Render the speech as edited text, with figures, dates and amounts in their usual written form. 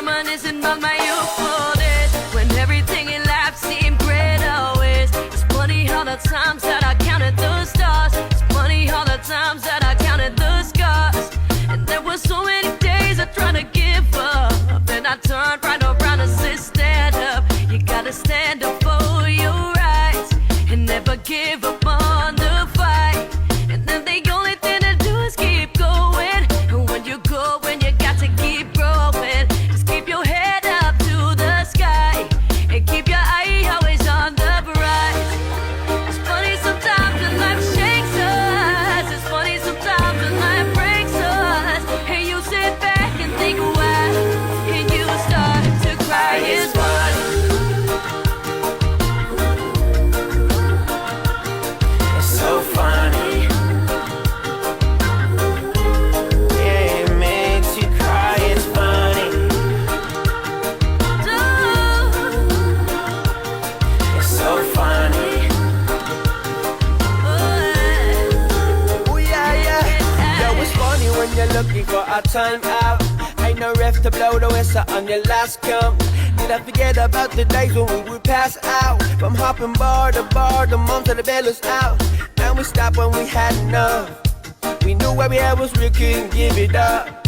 reminiscing about my youthful days when everything in life seemed great always. It's funny how the times that I counted the stars. It's funny how the times that I counted the scars. And there were so many days I tried to give up, and I turned right around and said, stand up. You gotta stand up for your rights and never give up on the fight. And then the only thing to do is keep going. And when you go, when you got to keep growing, just keep your head up to the sky and keep your eye always on the prize. It's funny sometimes when life shakes us. It's funny sometimes when life breaks us. And you sit back and think why, and you start to cry. It's funny. It's so funny. Yeah, it makes you cry. It's funny. It's so funny. Oh yeah, yeah. Yo, it's funny when you're looking for a time out. Ain't no ref to blow the whistle on your last count. Did I forget about the days when we would pass out? From hopping bar to bar, the moms of the bellows out. Now we stop when we had enough. We knew what we had was real, couldn't give it up.